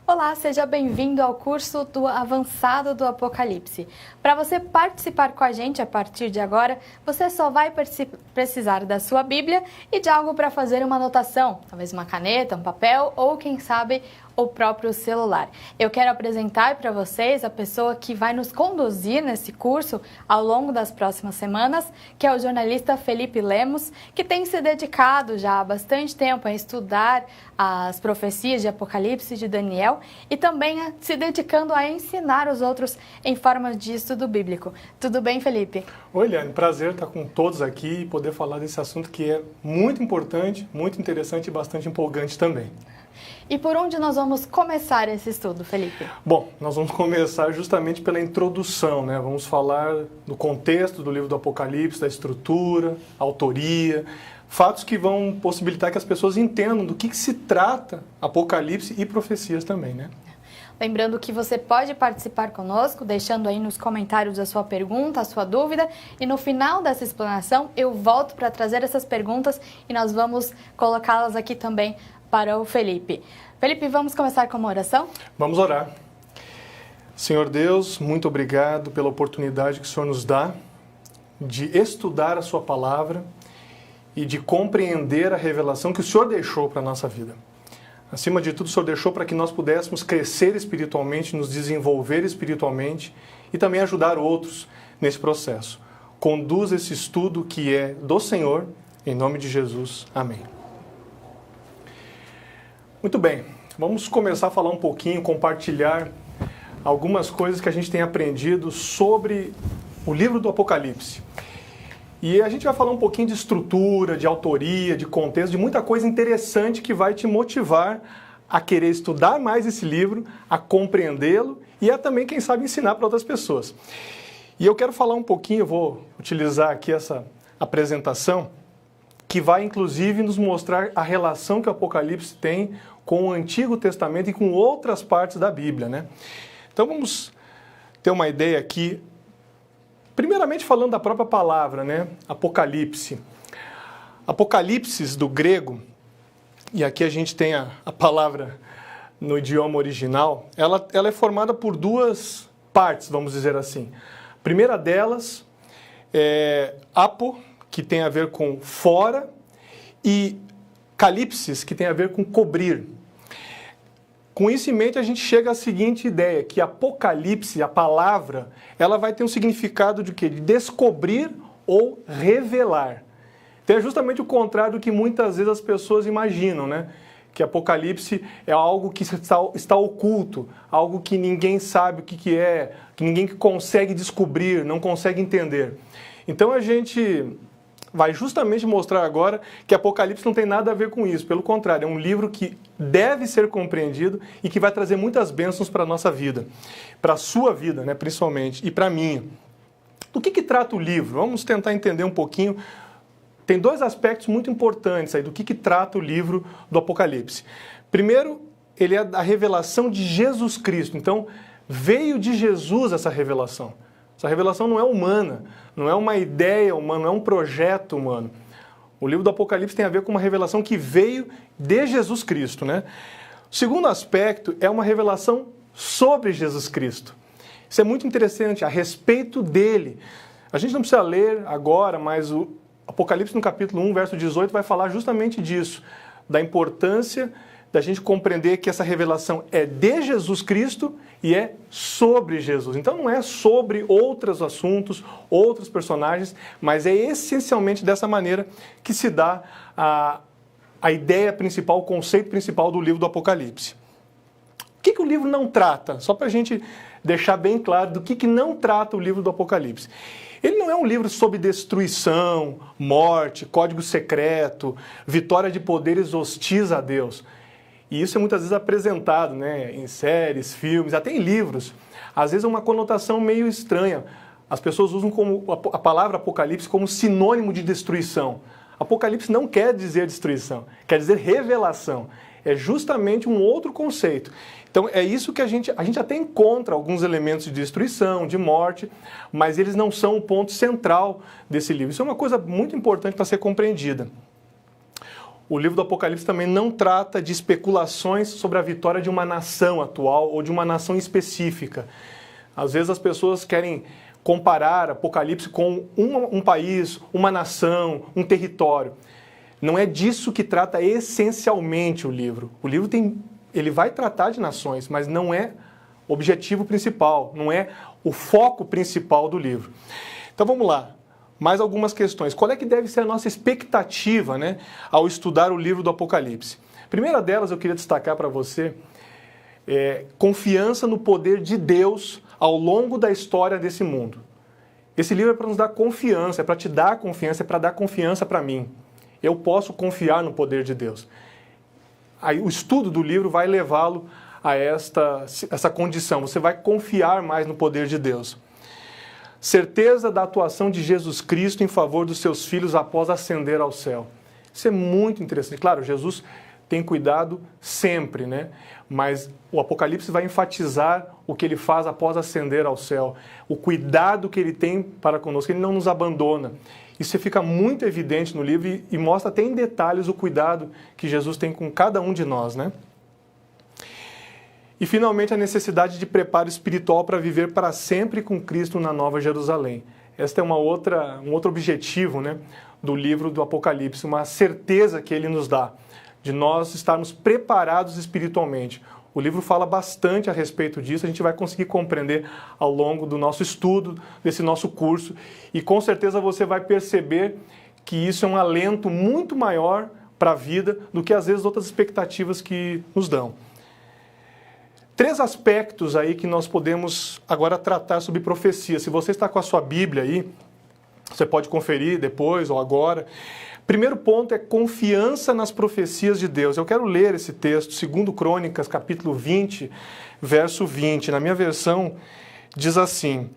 Olá, seja bem-vindo ao curso do Avançado do Apocalipse. Para você participar com a gente a partir de agora, você só vai precisar da sua Bíblia e de algo para fazer uma anotação, talvez uma caneta, um papel ou, quem sabe, o próprio celular. Eu quero apresentar para vocês a pessoa que vai nos conduzir nesse curso ao longo das próximas semanas, que é o jornalista Felipe Lemos, que tem se dedicado já há bastante tempo a estudar as profecias de Apocalipse de Daniel e também se dedicando a ensinar os outros em forma de estudo bíblico. Tudo bem, Felipe? Oi, Eliane. Prazer estar com todos aqui e poder falar desse assunto que é muito importante, muito interessante e bastante empolgante também. E por onde nós vamos começar esse estudo, Felipe? Bom, nós vamos começar justamente pela introdução, né? Vamos falar do contexto do livro do Apocalipse, da estrutura, autoria, fatos que vão possibilitar que as pessoas entendam do que se trata Apocalipse e profecias também, né? Lembrando que você pode participar conosco, deixando aí nos comentários a sua pergunta, a sua dúvida, e no final dessa explanação eu volto para trazer essas perguntas e nós vamos colocá-las aqui também para o Felipe. Felipe, vamos começar com uma oração? Vamos orar. Senhor Deus, muito obrigado pela oportunidade que o Senhor nos dá de estudar a sua palavra e de compreender a revelação que o Senhor deixou para a nossa vida. Acima de tudo, o Senhor deixou para que nós pudéssemos crescer espiritualmente, nos desenvolver espiritualmente e também ajudar outros nesse processo. Conduz esse estudo que é do Senhor, em nome de Jesus. Amém. Muito bem, vamos começar a falar um pouquinho, compartilhar algumas coisas que a gente tem aprendido sobre o livro do Apocalipse. E a gente vai falar um pouquinho de estrutura, de autoria, de contexto, de muita coisa interessante que vai te motivar a querer estudar mais esse livro, a compreendê-lo e a também, quem sabe, ensinar para outras pessoas. E eu quero falar um pouquinho, eu vou utilizar aqui essa apresentação, que vai inclusive nos mostrar a relação que o Apocalipse tem com o Antigo Testamento e com outras partes da Bíblia, né? Então vamos ter uma ideia aqui, primeiramente falando da própria palavra, né? Apocalipse. Apocalipsis do grego, e aqui a gente tem a palavra no idioma original, ela é formada por duas partes, vamos dizer assim. A primeira delas é apo, que tem a ver com fora, e calipsis, que tem a ver com cobrir. Com isso em mente, a gente chega à seguinte ideia, que Apocalipse, a palavra, ela vai ter um significado de quê? De descobrir ou revelar. Então é justamente o contrário do que muitas vezes as pessoas imaginam, né? Que Apocalipse é algo que está oculto, algo que ninguém sabe o que é, que ninguém consegue descobrir, não consegue entender. Então a gente vai justamente mostrar agora que Apocalipse não tem nada a ver com isso. Pelo contrário, é um livro que deve ser compreendido e que vai trazer muitas bênçãos para a nossa vida. Para a sua vida, né, principalmente, e para a minha. Do que trata o livro? Vamos tentar entender um pouquinho. Tem dois aspectos muito importantes aí do que trata o livro do Apocalipse. Primeiro, ele é a revelação de Jesus Cristo. Então, veio de Jesus essa revelação. Essa revelação não é humana, não é uma ideia humana, não é um projeto humano. O livro do Apocalipse tem a ver com uma revelação que veio de Jesus Cristo, né? O segundo aspecto é uma revelação sobre Jesus Cristo. Isso é muito interessante, a respeito dele. A gente não precisa ler agora, mas o Apocalipse no capítulo 1, verso 18, vai falar justamente disso, da importância da gente compreender que essa revelação é de Jesus Cristo e é sobre Jesus. Então não é sobre outros assuntos, outros personagens, mas é essencialmente dessa maneira que se dá a ideia principal, o conceito principal do livro do Apocalipse. O que o livro não trata? Só para a gente deixar bem claro do que não trata o livro do Apocalipse. Ele não é um livro sobre destruição, morte, código secreto, vitória de poderes hostis a Deus. E isso é muitas vezes apresentado, né, em séries, filmes, até em livros. Às vezes é uma conotação meio estranha. As pessoas usam a palavra Apocalipse como sinônimo de destruição. Apocalipse não quer dizer destruição, quer dizer revelação. É justamente um outro conceito. Então é isso que a gente até encontra alguns elementos de destruição, de morte, mas eles não são o ponto central desse livro. Isso é uma coisa muito importante para ser compreendida. o livro do Apocalipse também não trata de especulações sobre a vitória de uma nação atual ou de uma nação específica. Às vezes as pessoas querem comparar Apocalipse com um país, uma nação, um território. Não é disso que trata essencialmente o livro. O livro ele vai tratar de nações, mas não é o objetivo principal, não é o foco principal do livro. Então vamos lá. Mais algumas questões. Qual é que deve ser a nossa expectativa, né, ao estudar o livro do Apocalipse? A primeira delas eu queria destacar para você confiança no poder de Deus ao longo da história desse mundo. Esse livro é para nos dar confiança, é para te dar confiança, é para dar confiança para mim. Eu posso confiar no poder de Deus. Aí, o estudo do livro vai levá-lo a essa condição. Você vai confiar mais no poder de Deus. Certeza da atuação de Jesus Cristo em favor dos seus filhos após ascender ao céu. Isso é muito interessante. Claro, Jesus tem cuidado sempre, né? Mas o Apocalipse vai enfatizar o que ele faz após ascender ao céu. O cuidado que ele tem para conosco, ele não nos abandona. Isso fica muito evidente no livro e mostra até em detalhes o cuidado que Jesus tem com cada um de nós, né? E, finalmente, a necessidade de preparo espiritual para viver para sempre com Cristo na Nova Jerusalém. Este é um outro objetivo, né, do livro do Apocalipse, uma certeza que ele nos dá, de nós estarmos preparados espiritualmente. O livro fala bastante a respeito disso, a gente vai conseguir compreender ao longo do nosso estudo, desse nosso curso, e com certeza você vai perceber que isso é um alento muito maior para a vida do que, às vezes, outras expectativas que nos dão. 3 aspectos aí que nós podemos agora tratar sobre profecia. Se você está com a sua Bíblia aí, você pode conferir depois ou agora. Primeiro ponto é confiança nas profecias de Deus. Eu quero ler esse texto, 2 Crônicas, capítulo 20, verso 20. Na minha versão, diz assim: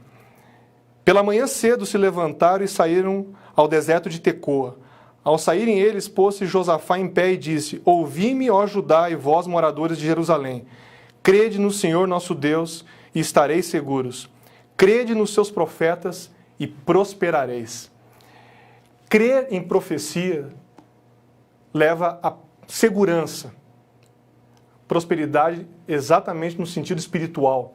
Pela manhã cedo se levantaram e saíram ao deserto de Tecoa. Ao saírem eles, pôs-se Josafá em pé e disse: Ouvi-me, ó Judá, e vós, moradores de Jerusalém. Crede no Senhor nosso Deus e estareis seguros. Crede nos seus profetas e prosperareis. Crer em profecia leva a segurança. Prosperidade exatamente no sentido espiritual.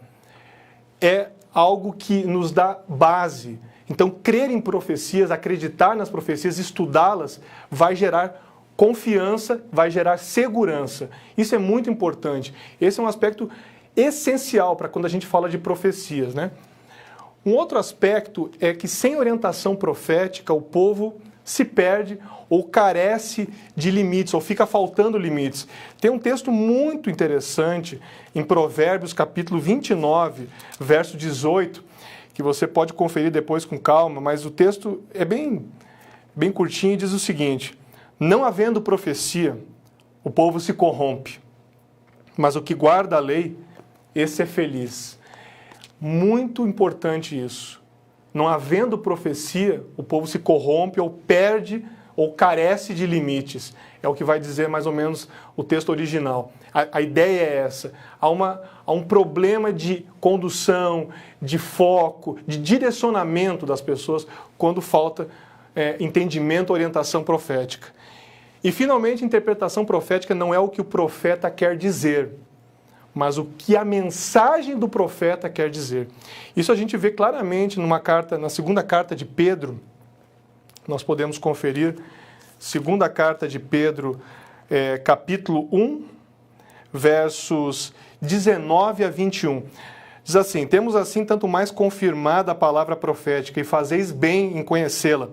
É algo que nos dá base. Então, crer em profecias, acreditar nas profecias, estudá-las, vai gerar confiança, vai gerar segurança. Isso é muito importante. Esse é um aspecto essencial para quando a gente fala de profecias, né? Um outro aspecto é que sem orientação profética o povo se perde ou carece de limites, ou fica faltando limites. Tem um texto muito interessante em Provérbios, capítulo 29, verso 18, que você pode conferir depois com calma, mas o texto é bem curtinho e diz o seguinte: Não havendo profecia, o povo se corrompe, mas o que guarda a lei, esse é feliz. Muito importante isso. Não havendo profecia, o povo se corrompe ou perde ou carece de limites. É o que vai dizer mais ou menos o texto original. A ideia é essa. Há um problema de condução, de foco, de direcionamento das pessoas quando falta entendimento, orientação profética. E, finalmente, a interpretação profética não é o que o profeta quer dizer, mas o que a mensagem do profeta quer dizer. Isso a gente vê claramente na segunda carta de Pedro. Nós podemos conferir, segunda carta de Pedro, capítulo 1, versos 19 a 21. Diz assim: Temos assim tanto mais confirmada a palavra profética, e fazeis bem em conhecê-la,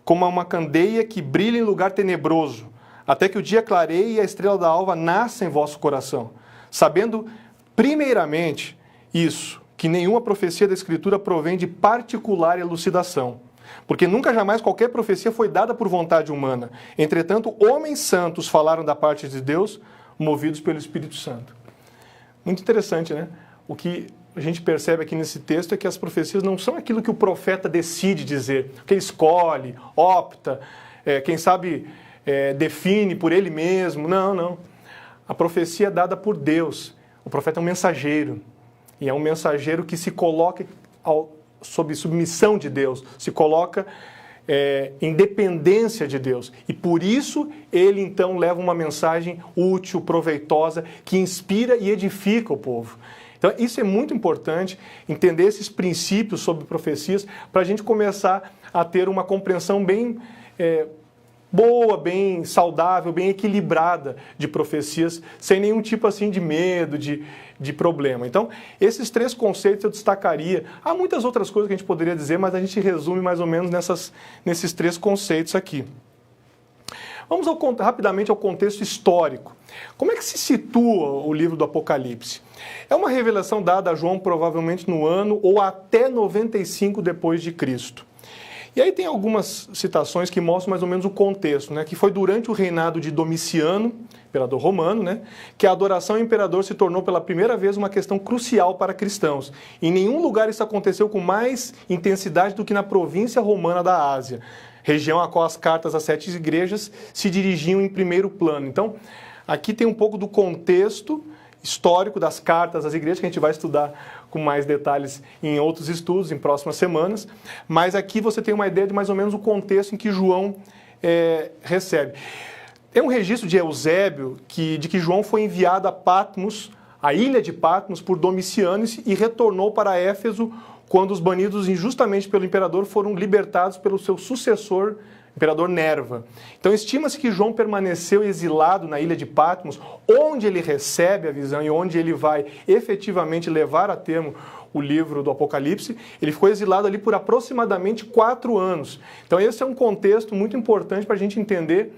como uma candeia que brilha em lugar tenebroso, até que o dia clareie e a estrela da alva nasça em vosso coração, sabendo primeiramente isso, que nenhuma profecia da Escritura provém de particular elucidação, porque nunca jamais qualquer profecia foi dada por vontade humana. Entretanto, homens santos falaram da parte de Deus, movidos pelo Espírito Santo. Muito interessante, né? O que a gente percebe aqui nesse texto é que as profecias não são aquilo que o profeta decide dizer, que ele escolhe, opta, quem sabe define por ele mesmo. Não. A profecia é dada por Deus. O profeta é um mensageiro. E é um mensageiro que se coloca sob submissão de Deus, se coloca em dependência de Deus. E por isso ele então leva uma mensagem útil, proveitosa, que inspira e edifica o povo. Então isso é muito importante, entender esses princípios sobre profecias, para a gente começar a ter uma compreensão bem boa, bem saudável, bem equilibrada de profecias, sem nenhum tipo assim de medo, de problema. Então, esses 3 conceitos eu destacaria. Há muitas outras coisas que a gente poderia dizer, mas a gente resume mais ou menos nesses 3 conceitos aqui. Vamos rapidamente ao contexto histórico. Como é que se situa o livro do Apocalipse? É uma revelação dada a João provavelmente no ano ou até 95 depois de Cristo. E aí tem algumas citações que mostram mais ou menos o contexto, né? Que foi durante o reinado de Domiciano, imperador romano, né? Que a adoração ao imperador se tornou pela primeira vez uma questão crucial para cristãos. Em nenhum lugar isso aconteceu com mais intensidade do que na província romana da Ásia, região a qual as cartas às 7 igrejas se dirigiam em primeiro plano. Então, aqui tem um pouco do contexto histórico das cartas às igrejas, que a gente vai estudar com mais detalhes em outros estudos, em próximas semanas, mas aqui você tem uma ideia de mais ou menos o contexto em que João recebe. Tem um registro de Eusébio de que João foi enviado a Patmos, a ilha de Patmos, por Domiciano e retornou para Éfeso quando os banidos injustamente pelo imperador foram libertados pelo seu sucessor, imperador Nerva. Então estima-se que João permaneceu exilado na ilha de Patmos, onde ele recebe a visão e onde ele vai efetivamente levar a termo o livro do Apocalipse. Ele ficou exilado ali por aproximadamente 4 anos. Então esse é um contexto muito importante para a gente entender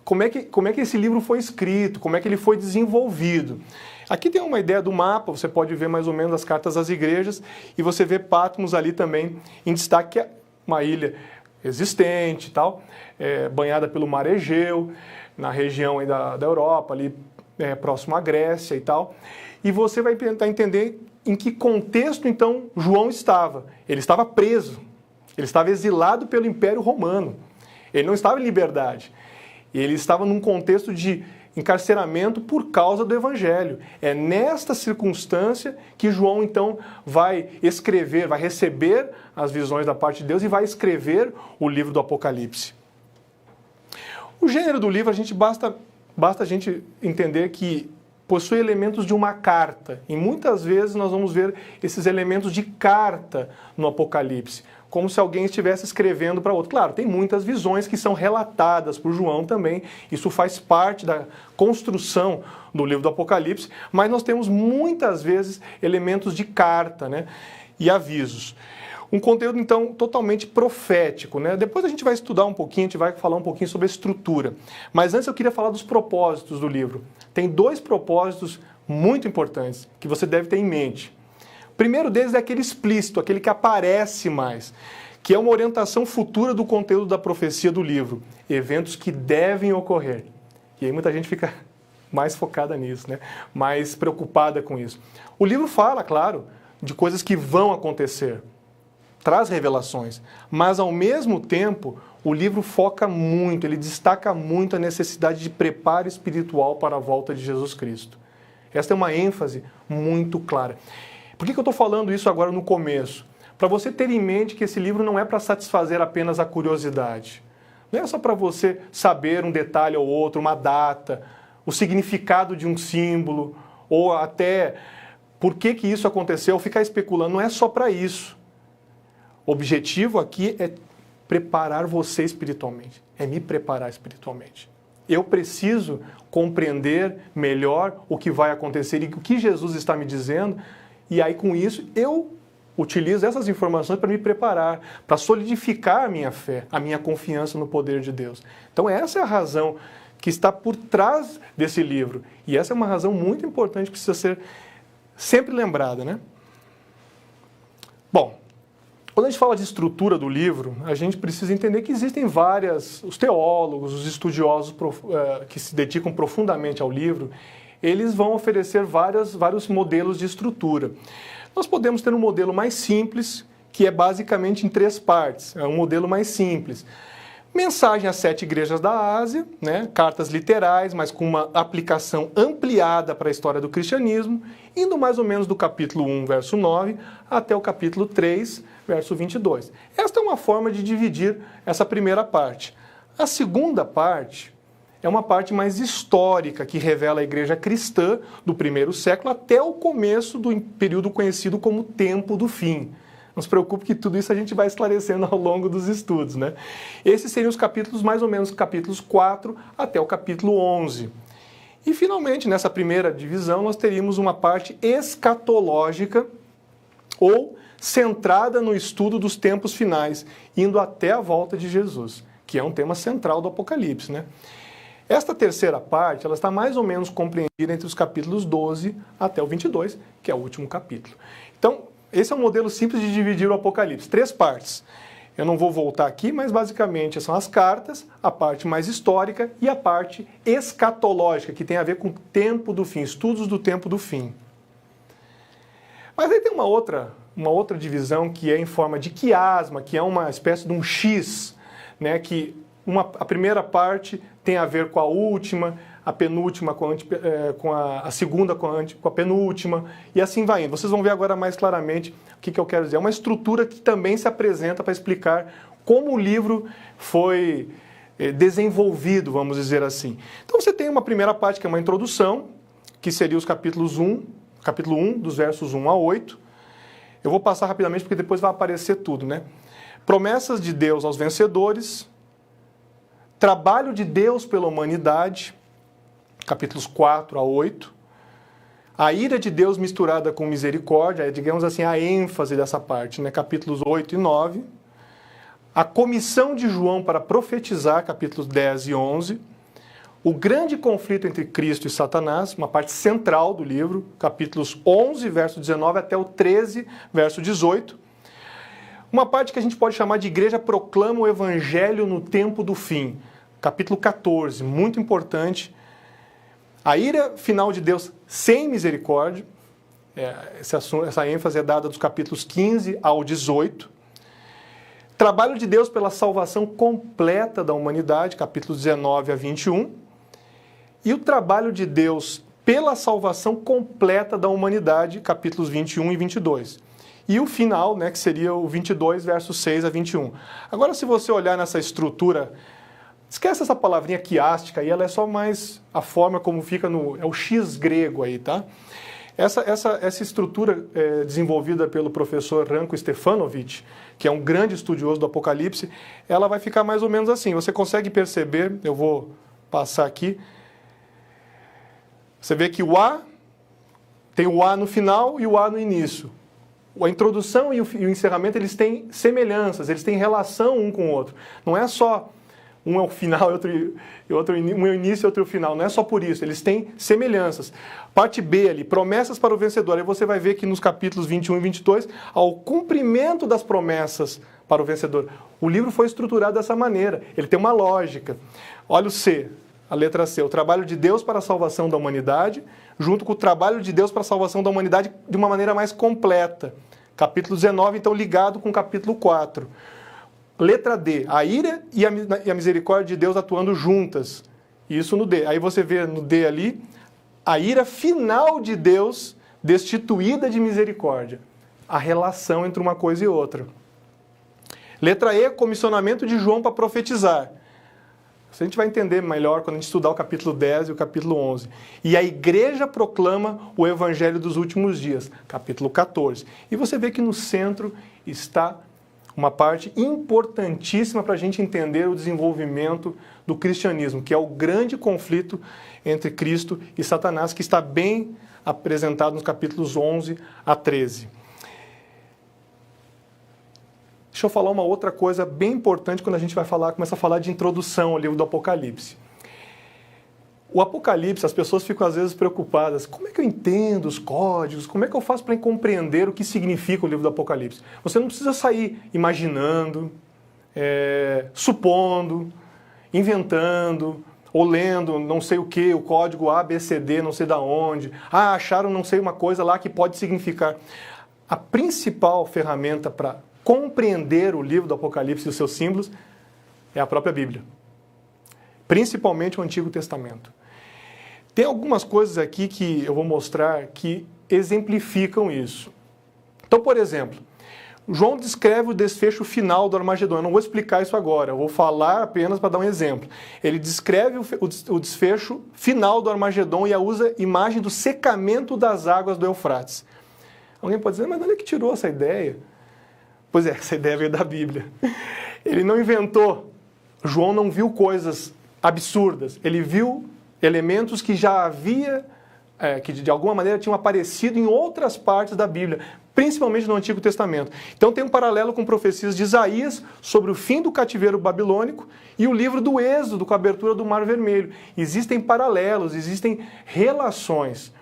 como é que esse livro foi escrito, como é que ele foi desenvolvido. Aqui tem uma ideia do mapa, você pode ver mais ou menos as cartas às igrejas, e você vê Patmos ali também em destaque, que é uma ilha existente e tal, banhada pelo Mar Egeu, na região aí da Europa, ali próximo à Grécia e tal. E você vai tentar entender em que contexto, então, João estava. Ele estava preso, ele estava exilado pelo Império Romano, ele não estava em liberdade. Ele estava num contexto de encarceramento por causa do Evangelho. É nesta circunstância que João, então, vai escrever, vai receber as visões da parte de Deus e vai escrever o livro do Apocalipse. O gênero do livro, basta a gente entender que possui elementos de uma carta. E muitas vezes nós vamos ver esses elementos de carta no Apocalipse, como se alguém estivesse escrevendo para outro. Claro, tem muitas visões que são relatadas por João também, isso faz parte da construção do livro do Apocalipse, mas nós temos muitas vezes elementos de carta, né, e avisos. Um conteúdo, então, totalmente profético, né? Depois a gente vai estudar um pouquinho, a gente vai falar um pouquinho sobre a estrutura. Mas antes eu queria falar dos propósitos do livro. Tem 2 propósitos muito importantes que você deve ter em mente. O primeiro deles é aquele explícito, aquele que aparece mais, que é uma orientação futura do conteúdo da profecia do livro. Eventos que devem ocorrer. E aí muita gente fica mais focada nisso, né? Mais preocupada com isso. O livro fala, claro, de coisas que vão acontecer. Traz revelações, mas ao mesmo tempo o livro foca muito, ele destaca muito a necessidade de preparo espiritual para a volta de Jesus Cristo. Esta é uma ênfase muito clara. Por que eu estou falando isso agora no começo? Para você ter em mente que esse livro não é para satisfazer apenas a curiosidade. Não é só para você saber um detalhe ou outro, uma data, o significado de um símbolo, ou até por que isso aconteceu, ou ficar especulando. Não é só para isso. O objetivo aqui é preparar você espiritualmente, é me preparar espiritualmente. Eu preciso compreender melhor o que vai acontecer e o que Jesus está me dizendo, e aí com isso eu utilizo essas informações para me preparar, para solidificar a minha fé, a minha confiança no poder de Deus. Então essa é a razão que está por trás desse livro, e essa é uma razão muito importante que precisa ser sempre lembrada, né? Bom, quando a gente fala de estrutura do livro, a gente precisa entender que existem os teólogos, os estudiosos que se dedicam profundamente ao livro, eles vão oferecer vários modelos de estrutura. Nós podemos ter um modelo mais simples, que é basicamente em 3 partes, é um modelo mais simples. Mensagem às 7 igrejas da Ásia, né? Cartas literais, mas com uma aplicação ampliada para a história do cristianismo, indo mais ou menos do capítulo 1, verso 9, até o capítulo 3, verso 22. Esta é uma forma de dividir essa primeira parte. A segunda parte é uma parte mais histórica, que revela a igreja cristã do primeiro século até o começo do período conhecido como Tempo do Fim. Não se preocupe que tudo isso a gente vai esclarecendo ao longo dos estudos, né? Esses seriam os capítulos, mais ou menos, capítulos 4 até o capítulo 11. E, finalmente, nessa primeira divisão, nós teríamos uma parte escatológica, ou centrada no estudo dos tempos finais, indo até a volta de Jesus, que é um tema central do Apocalipse, né? Esta terceira parte, ela está mais ou menos compreendida entre os capítulos 12 até o 22, que é o último capítulo. Então, esse é um modelo simples de dividir o Apocalipse. 3 partes. Eu não vou voltar aqui, mas basicamente são as cartas, a parte mais histórica e a parte escatológica, que tem a ver com o tempo do fim, estudos do tempo do fim. Mas aí tem uma outra divisão que é em forma de quiasma, que é uma espécie de um X, né, que a primeira parte tem a ver com a última, a penúltima com a segunda com a penúltima, e assim vai indo. Vocês vão ver agora mais claramente o que eu quero dizer. É uma estrutura que também se apresenta para explicar como o livro foi desenvolvido, vamos dizer assim. Então você tem uma primeira parte que é uma introdução, que seria os capítulo 1, dos versos 1 a 8. Eu vou passar rapidamente porque depois vai aparecer tudo, né? Promessas de Deus aos vencedores, trabalho de Deus pela humanidade, capítulos 4 a 8. A ira de Deus misturada com misericórdia, é, digamos assim, a ênfase dessa parte, né? Capítulos 8 e 9. A comissão de João para profetizar, capítulos 10 e 11. O grande conflito entre Cristo e Satanás, uma parte central do livro, capítulos 11, verso 19 até o 13, verso 18. Uma parte que a gente pode chamar de Igreja proclama o Evangelho no tempo do fim, capítulo 14, muito importante. A ira final de Deus sem misericórdia, essa ênfase é dada dos capítulos 15 ao 18. Trabalho de Deus pela salvação completa da humanidade, capítulos 19 a 21. E o trabalho de Deus pela salvação completa da humanidade, capítulos 21 e 22. E o final, né, que seria o 22, versos 6 a 21. Agora, se você olhar nessa estrutura, esquece essa palavrinha quiástica aí, ela é só mais a forma como fica é o X grego aí, tá? Essa estrutura desenvolvida pelo professor Ranko Stefanovic, que é um grande estudioso do Apocalipse, ela vai ficar mais ou menos assim. Você consegue perceber, eu vou passar aqui, você vê que o A, tem o A no final e o A no início. A introdução e o encerramento, eles têm semelhanças, eles têm relação um com o outro. Não é só um é o final e outro um é o início e outro é o final. Não é só por isso, eles têm semelhanças. Parte B ali, promessas para o vencedor. Aí você vai ver que nos capítulos 21 e 22, ao cumprimento das promessas para o vencedor. O livro foi estruturado dessa maneira, ele tem uma lógica. Olha o C, a letra C, o trabalho de Deus para a salvação da humanidade, junto com o trabalho de Deus para a salvação da humanidade de uma maneira mais completa. Capítulo 19, então, ligado com o capítulo 4. Letra D, a ira e a misericórdia de Deus atuando juntas. Isso no D. Aí você vê no D ali, a ira final de Deus destituída de misericórdia. A relação entre uma coisa e outra. Letra E, comissionamento de João para profetizar. Isso a gente vai entender melhor quando a gente estudar o capítulo 10 e o capítulo 11. E a igreja proclama o evangelho dos últimos dias, capítulo 14. E você vê que no centro está uma parte importantíssima para a gente entender o desenvolvimento do cristianismo, que é o grande conflito entre Cristo e Satanás, que está bem apresentado nos capítulos 11 a 13. Deixa eu falar uma outra coisa bem importante quando a gente vai começar a falar de introdução ao livro do Apocalipse. O Apocalipse, as pessoas ficam às vezes preocupadas. Como é que eu entendo os códigos? Como é que eu faço para compreender o que significa o livro do Apocalipse? Você não precisa sair imaginando, supondo, inventando, ou lendo não sei o que, o código A, B, C, D, não sei da onde. Acharam não sei uma coisa lá que pode significar. A principal ferramenta para compreender o livro do Apocalipse e os seus símbolos É a própria Bíblia. Principalmente o Antigo Testamento. Tem algumas coisas aqui que eu vou mostrar que exemplificam isso. Então, por exemplo, João descreve o desfecho final do Armagedon. Eu não vou explicar isso agora, eu vou falar apenas para dar um exemplo. Ele descreve o desfecho final do Armagedon e usa a imagem do secamento das águas do Eufrates. Alguém pode dizer, mas onde é que tirou essa ideia? Pois é, essa ideia veio da Bíblia. Ele não inventou. João não viu coisas absurdas. Ele viu elementos que já havia, que de alguma maneira tinham aparecido em outras partes da Bíblia, principalmente no Antigo Testamento. Então tem um paralelo com profecias de Isaías sobre o fim do cativeiro babilônico e o livro do Êxodo, com a abertura do Mar Vermelho. Existem paralelos, existem relações.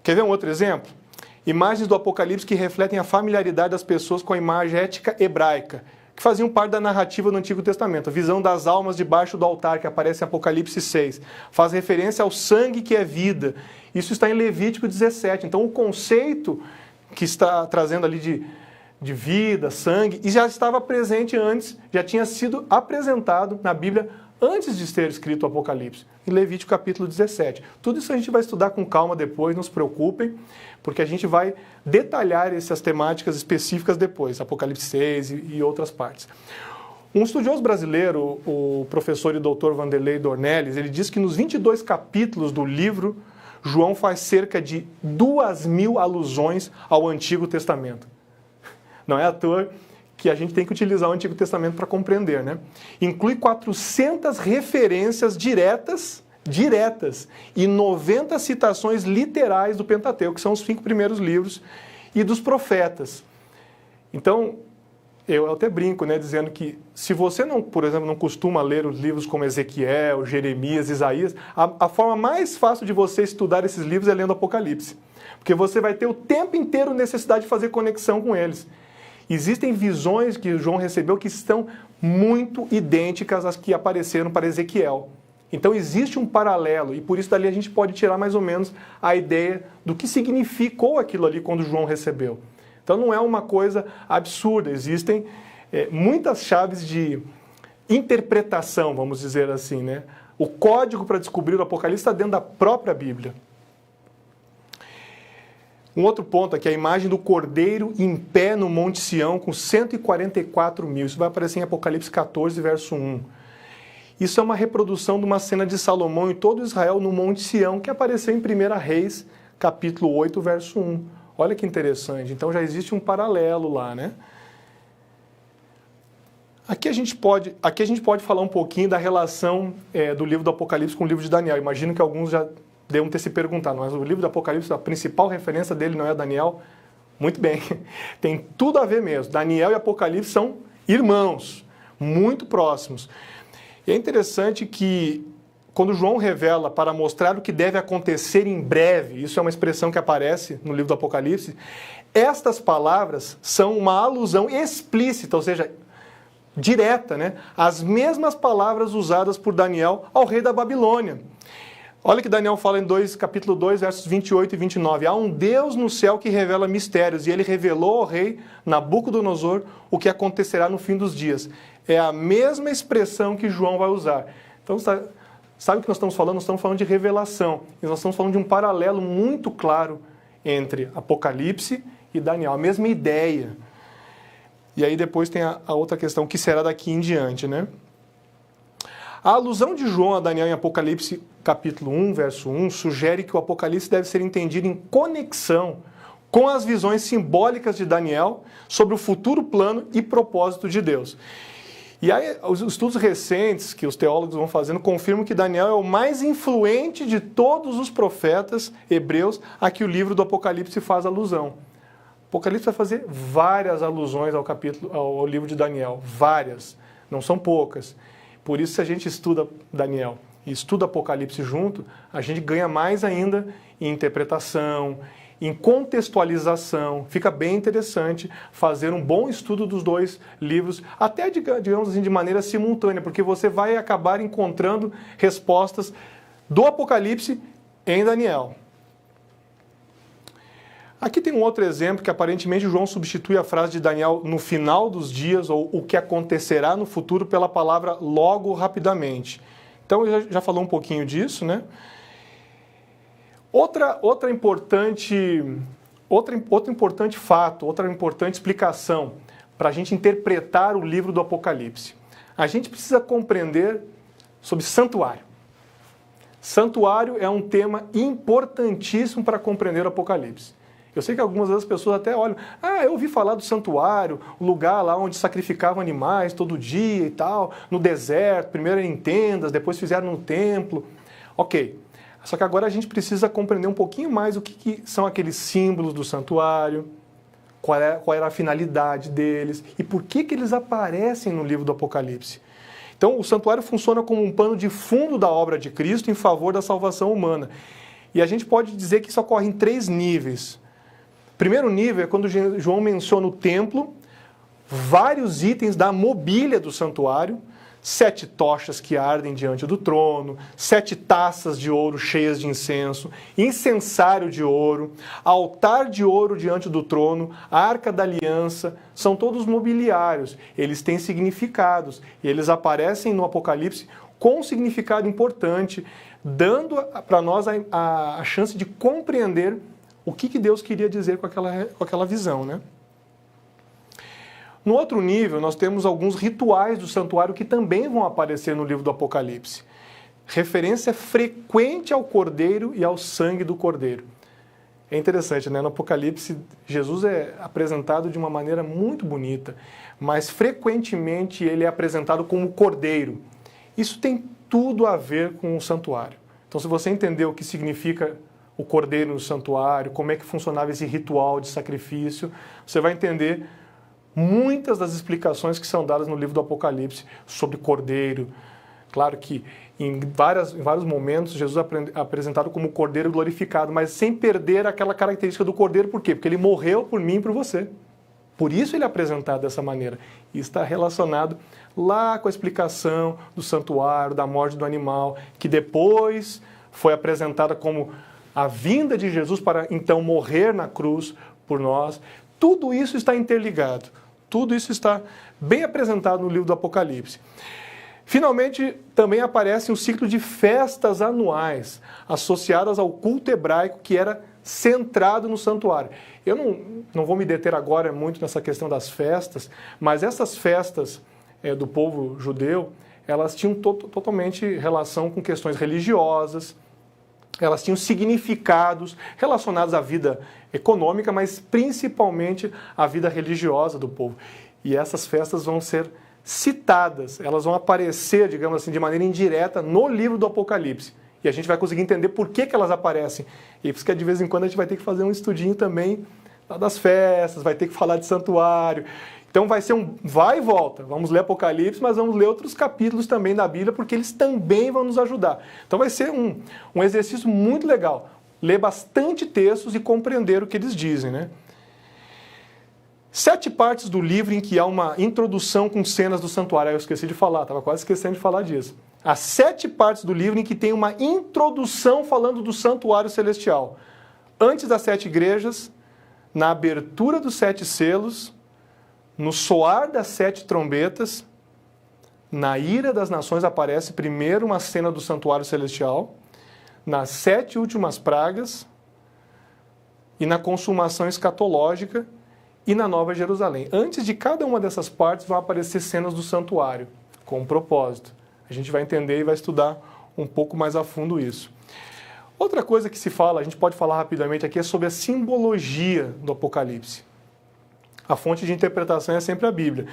Quer ver um outro exemplo? Imagens do Apocalipse que refletem a familiaridade das pessoas com a imagem ética hebraica, que faziam parte da narrativa do Antigo Testamento. A visão das almas debaixo do altar, que aparece em Apocalipse 6, faz referência ao sangue que é vida. Isso está em Levítico 17. Então o conceito que está trazendo ali de vida, sangue, e já estava presente antes, já tinha sido apresentado na Bíblia antes de ser escrito o Apocalipse, em Levítico capítulo 17. Tudo isso a gente vai estudar com calma depois, não se preocupem, porque a gente vai detalhar essas temáticas específicas depois, Apocalipse 6 e outras partes. Um estudioso brasileiro, o professor e doutor Vanderlei Dornelles, ele diz que nos 22 capítulos do livro, João faz cerca de 2.000 alusões ao Antigo Testamento. Não é à toa que a gente tem que utilizar o Antigo Testamento para compreender, né? Inclui 400 referências diretas e 90 citações literais do Pentateuco, que são os 5 primeiros livros, e dos profetas. Então, eu até brinco, né, dizendo que se você, não, por exemplo, não costuma ler os livros como Ezequiel, Jeremias, Isaías, a forma mais fácil de você estudar esses livros é lendo Apocalipse. Porque você vai ter o tempo inteiro necessidade de fazer conexão com eles. Existem visões que João recebeu que estão muito idênticas às que apareceram para Ezequiel. Então existe um paralelo e por isso dali a gente pode tirar mais ou menos a ideia do que significou aquilo ali quando João recebeu. Então não é uma coisa absurda, existem muitas chaves de interpretação, vamos dizer assim, né? O código para descobrir o Apocalipse está dentro da própria Bíblia. Um outro ponto aqui, a imagem do Cordeiro em pé no Monte Sião com 144 mil. Isso vai aparecer em Apocalipse 14, verso 1. Isso é uma reprodução de uma cena de Salomão e todo Israel no Monte Sião, que apareceu em 1 Reis, capítulo 8, verso 1. Olha que interessante. Então já existe um paralelo lá, né? Aqui a gente pode falar um pouquinho da relação do livro do Apocalipse com o livro de Daniel. Imagino que alguns já devam ter se perguntado, mas o livro do Apocalipse, a principal referência dele não é Daniel? Muito bem, tem tudo a ver mesmo. Daniel e Apocalipse são irmãos, muito próximos. E é interessante que, quando João revela para mostrar o que deve acontecer em breve, isso é uma expressão que aparece no livro do Apocalipse, estas palavras são uma alusão explícita, ou seja, direta, né? As mesmas palavras usadas por Daniel ao rei da Babilônia. Olha que Daniel fala em capítulo 2, versos 28 e 29. Há um Deus no céu que revela mistérios, e ele revelou ao rei Nabucodonosor o que acontecerá no fim dos dias. É a mesma expressão que João vai usar. Então, sabe o que nós estamos falando? Nós estamos falando de revelação. E nós estamos falando de um paralelo muito claro entre Apocalipse e Daniel. A mesma ideia. E aí depois tem a outra questão, que será daqui em diante, né? A alusão de João a Daniel em Apocalipse capítulo 1, verso 1, sugere que o Apocalipse deve ser entendido em conexão com as visões simbólicas de Daniel sobre o futuro plano e propósito de Deus. E aí, os estudos recentes que os teólogos vão fazendo confirmam que Daniel é o mais influente de todos os profetas hebreus a que o livro do Apocalipse faz alusão. O Apocalipse vai fazer várias alusões ao livro de Daniel, várias, não são poucas. Por isso, se a gente estuda Daniel e estuda Apocalipse junto, a gente ganha mais ainda em interpretação, em contextualização. Fica bem interessante fazer um bom estudo dos dois livros, até, digamos assim, de maneira simultânea, porque você vai acabar encontrando respostas do Apocalipse em Daniel. Aqui tem um outro exemplo que aparentemente João substitui a frase de Daniel no final dos dias, ou o que acontecerá no futuro, pela palavra logo, rapidamente. Então, já falou um pouquinho disso, né? Outro importante fato, outra importante explicação para a gente interpretar o livro do Apocalipse. A gente precisa compreender sobre santuário. Santuário é um tema importantíssimo para compreender o Apocalipse. Eu sei que algumas das pessoas até olham, eu ouvi falar do santuário, o lugar lá onde sacrificavam animais todo dia e tal, no deserto, primeiro em tendas, depois fizeram no templo. Ok, só que agora a gente precisa compreender um pouquinho mais o que são aqueles símbolos do santuário, qual era a finalidade deles e por que eles aparecem no livro do Apocalipse. Então, o santuário funciona como um pano de fundo da obra de Cristo em favor da salvação humana. E a gente pode dizer que isso ocorre em 3 níveis. O primeiro nível é quando João menciona o templo, vários itens da mobília do santuário, 7 tochas que ardem diante do trono, 7 taças de ouro cheias de incenso, incensário de ouro, altar de ouro diante do trono, arca da aliança, são todos mobiliários, eles têm significados e eles aparecem no Apocalipse com um significado importante, dando para nós a chance de compreender o que Deus queria dizer com aquela visão, né? No outro nível, nós temos alguns rituais do santuário que também vão aparecer no livro do Apocalipse. Referência frequente ao Cordeiro e ao sangue do Cordeiro. É interessante, né? No Apocalipse, Jesus é apresentado de uma maneira muito bonita, mas frequentemente ele é apresentado como Cordeiro. Isso tem tudo a ver com o santuário. Então, se você entender o que significa o Cordeiro no santuário, como é que funcionava esse ritual de sacrifício, você vai entender muitas das explicações que são dadas no livro do Apocalipse sobre Cordeiro. Claro que em vários momentos Jesus é apresentado como Cordeiro glorificado, mas sem perder aquela característica do Cordeiro. Por quê? Porque ele morreu por mim e por você. Por isso ele é apresentado dessa maneira. E está relacionado lá com a explicação do santuário, da morte do animal, que depois foi apresentada como a vinda de Jesus para então morrer na cruz por nós. Tudo isso está interligado. Tudo isso está bem apresentado no livro do Apocalipse. Finalmente, também aparece um ciclo de festas anuais associadas ao culto hebraico que era centrado no santuário. Eu não vou me deter agora muito nessa questão das festas, mas essas festas do povo judeu, elas tinham totalmente relação com questões religiosas, elas tinham significados relacionados à vida econômica, mas principalmente à vida religiosa do povo. E essas festas vão ser citadas, elas vão aparecer, digamos assim, de maneira indireta no livro do Apocalipse. E a gente vai conseguir entender por que elas aparecem. E por isso que de vez em quando a gente vai ter que fazer um estudinho também das festas, vai ter que falar de santuário. Então vai ser um vai e volta. Vamos ler Apocalipse, mas vamos ler outros capítulos também da Bíblia, porque eles também vão nos ajudar. Então vai ser um exercício muito legal. Ler bastante textos e compreender o que eles dizem, né? 7 partes do livro em que há uma introdução com cenas do santuário. Eu esqueci de falar, estava quase esquecendo de falar disso. Há 7 partes do livro em que tem uma introdução falando do santuário celestial. Antes das 7 igrejas, na abertura dos 7 selos, no soar das 7 trombetas, na ira das nações aparece primeiro uma cena do santuário celestial, nas 7 últimas pragas, e na consumação escatológica, e na Nova Jerusalém. Antes de cada uma dessas partes vão aparecer cenas do santuário, com um propósito. A gente vai entender e vai estudar um pouco mais a fundo isso. Outra coisa que se fala, a gente pode falar rapidamente aqui, é sobre a simbologia do Apocalipse. A fonte de interpretação é sempre a Bíblia.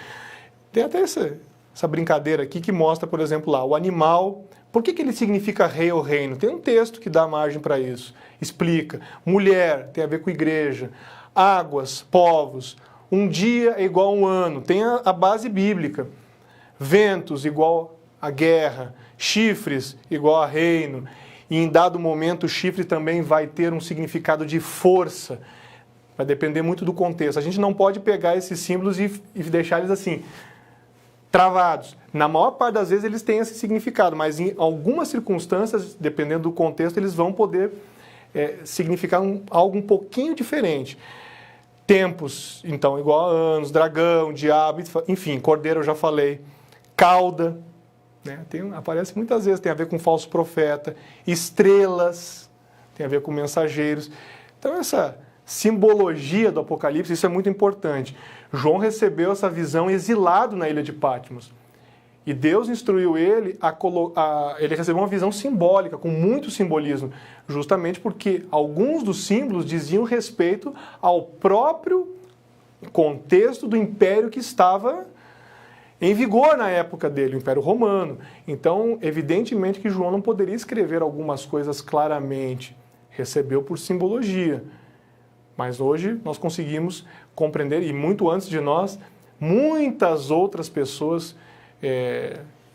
Tem até essa brincadeira aqui que mostra, por exemplo, lá, o animal. Por que ele significa rei ou reino? Tem um texto que dá margem para isso. Explica. Mulher tem a ver com igreja. Águas, povos. Um dia é igual a um ano. Tem a base bíblica. Ventos igual a guerra. Chifres igual a reino. E em dado momento o chifre também vai ter um significado de força. Vai depender muito do contexto. A gente não pode pegar esses símbolos e deixar eles assim, travados. Na maior parte das vezes eles têm esse significado, mas em algumas circunstâncias, dependendo do contexto, eles vão poder significar algo um pouquinho diferente. Tempos, então, igual a anos, dragão, diabo, enfim, cordeiro eu já falei, cauda, né? Aparece muitas vezes, tem a ver com falso profeta, estrelas, tem a ver com mensageiros. Então essa simbologia do Apocalipse, isso é muito importante. João recebeu essa visão exilado na ilha de Patmos. E Deus instruiu ele ele recebeu uma visão simbólica, com muito simbolismo, justamente porque alguns dos símbolos diziam respeito ao próprio contexto do império que estava em vigor na época dele, o Império Romano. Então, evidentemente que João não poderia escrever algumas coisas claramente, recebeu por simbologia. Mas hoje nós conseguimos compreender, e muito antes de nós, muitas outras pessoas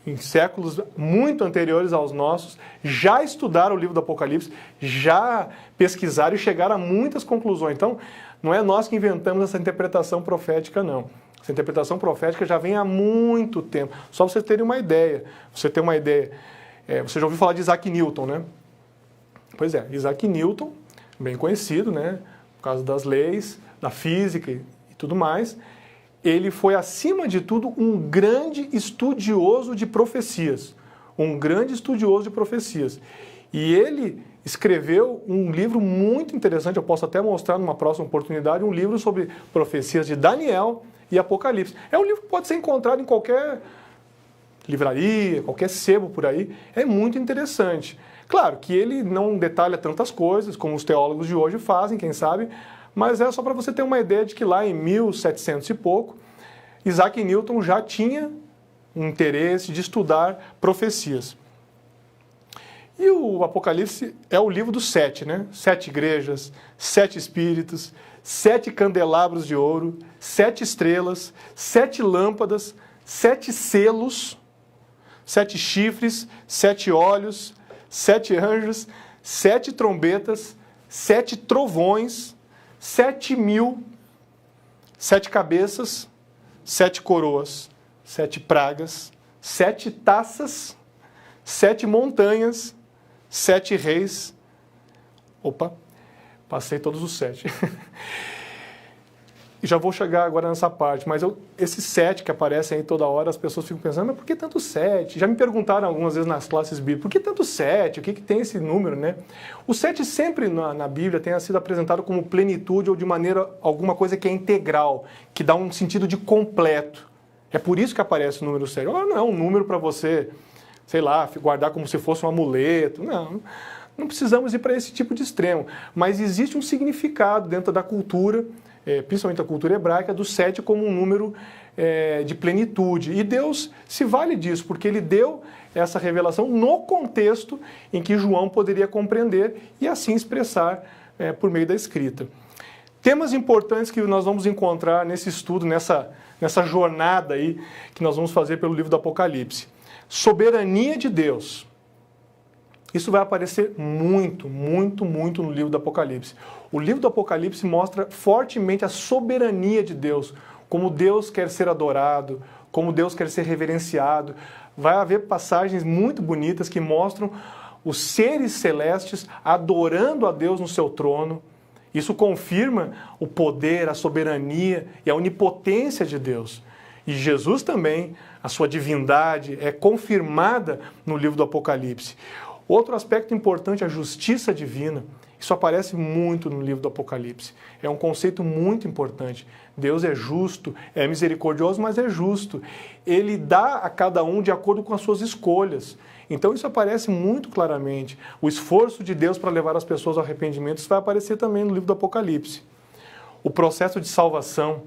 em séculos muito anteriores aos nossos, já estudaram o livro do Apocalipse, já pesquisaram e chegaram a muitas conclusões. Então, não é nós que inventamos essa interpretação profética, não. Essa interpretação profética já vem há muito tempo. Só para vocês terem uma ideia. Você tem uma ideia. Você já ouviu falar de Isaac Newton, né? Pois é, Isaac Newton, bem conhecido, né? Por causa das leis, da física e tudo mais. Ele foi, acima de tudo, um grande estudioso de profecias. Um grande estudioso de profecias. E ele escreveu um livro muito interessante, eu posso até mostrar numa próxima oportunidade, um livro sobre profecias de Daniel e Apocalipse. É um livro que pode ser encontrado em qualquer livraria, qualquer sebo por aí. É muito interessante. Claro que ele não detalha tantas coisas como os teólogos de hoje fazem, quem sabe, mas é só para você ter uma ideia de que lá em 1700 e pouco, Isaac Newton já tinha um interesse de estudar profecias. E o Apocalipse é o livro dos 7, né? 7 igrejas, 7 espíritos, 7 candelabros de ouro, 7 estrelas, 7 lâmpadas, 7 selos, 7 chifres, 7 olhos, 7 anjos, 7 trombetas, 7 trovões, 7.000, 7 cabeças, 7 coroas, 7 pragas, 7 taças, 7 montanhas, 7 reis. Opa, passei todos os 7. E já vou chegar agora nessa parte, mas esses 7 que aparecem aí toda hora, as pessoas ficam pensando, mas por que tanto 7? Já me perguntaram algumas vezes nas classes bíblicas, por que tanto 7? O que tem esse número, né? O 7 sempre na Bíblia tem sido apresentado como plenitude ou de maneira, alguma coisa que é integral, que dá um sentido de completo. É por isso que aparece o número 7. Não é um número para você, sei lá, guardar como se fosse um amuleto. Não precisamos ir para esse tipo de extremo. Mas existe um significado dentro da cultura, principalmente a cultura hebraica, do 7 como um número de plenitude. E Deus se vale disso, porque Ele deu essa revelação no contexto em que João poderia compreender e assim expressar por meio da escrita. Temas importantes que nós vamos encontrar nesse estudo, nessa jornada aí que nós vamos fazer pelo livro do Apocalipse. Soberania de Deus. Isso vai aparecer muito, muito, muito no livro do Apocalipse. O livro do Apocalipse mostra fortemente a soberania de Deus, como Deus quer ser adorado, como Deus quer ser reverenciado. Vai haver passagens muito bonitas que mostram os seres celestes adorando a Deus no seu trono. Isso confirma o poder, a soberania e a onipotência de Deus. E Jesus também, a sua divindade, é confirmada no livro do Apocalipse. Outro aspecto importante é a justiça divina. Isso aparece muito no livro do Apocalipse. É um conceito muito importante. Deus é justo, é misericordioso, mas é justo. Ele dá a cada um de acordo com as suas escolhas. Então isso aparece muito claramente. O esforço de Deus para levar as pessoas ao arrependimento, isso vai aparecer também no livro do Apocalipse. O processo de salvação,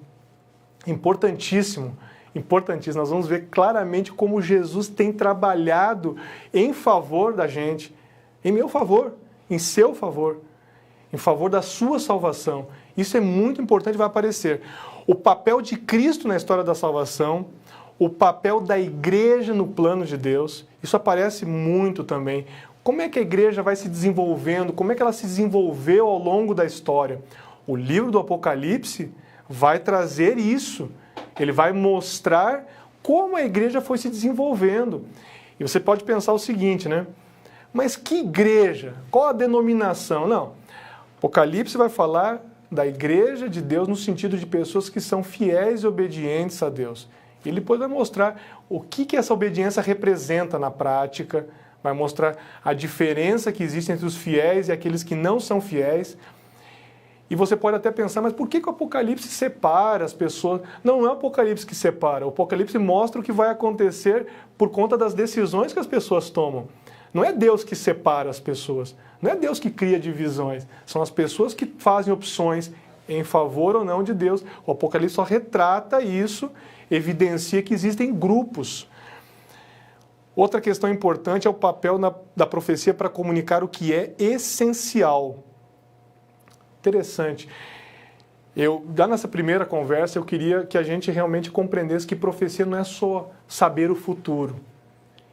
importantíssimo. Importantíssimo. Nós vamos ver claramente como Jesus tem trabalhado em favor da gente, em meu favor, em seu favor, em favor da sua salvação. Isso é muito importante e vai aparecer. O papel de Cristo na história da salvação, o papel da igreja no plano de Deus, isso aparece muito também. Como é que a igreja vai se desenvolvendo, como é que ela se desenvolveu ao longo da história? O livro do Apocalipse vai trazer isso. Ele vai mostrar como a igreja foi se desenvolvendo. E você pode pensar o seguinte, né? Mas que igreja? Qual a denominação? Não. Apocalipse vai falar da igreja de Deus no sentido de pessoas que são fiéis e obedientes a Deus. Ele depois vai mostrar o que essa obediência representa na prática, vai mostrar a diferença que existe entre os fiéis e aqueles que não são fiéis. E você pode até pensar, mas por que o Apocalipse separa as pessoas? Não é o Apocalipse que separa, o Apocalipse mostra o que vai acontecer por conta das decisões que as pessoas tomam. Não é Deus que separa as pessoas, não é Deus que cria divisões, são as pessoas que fazem opções em favor ou não de Deus. O Apocalipse só retrata isso, evidencia que existem grupos. Outra questão importante é o papel da profecia para comunicar o que é essencial. Interessante. Já nessa primeira conversa, eu queria que a gente realmente compreendesse que profecia não é só saber o futuro.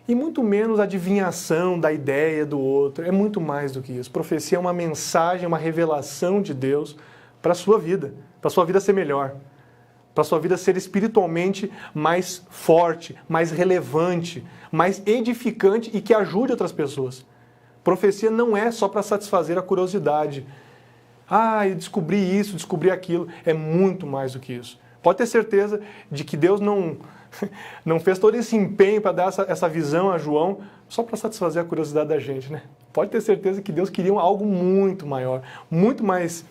E muito menos adivinhação da ideia do outro. É muito mais do que isso. Profecia é uma mensagem, uma revelação de Deus para a sua vida ser melhor, para a sua vida ser espiritualmente mais forte, mais relevante, mais edificante e que ajude outras pessoas. Profecia não é só para satisfazer a curiosidade. Eu descobri isso, descobri aquilo. É muito mais do que isso. Pode ter certeza de que Deus não fez todo esse empenho para dar essa visão a João só para satisfazer a curiosidade da gente, né? Pode ter certeza que Deus queria algo muito maior, muito mais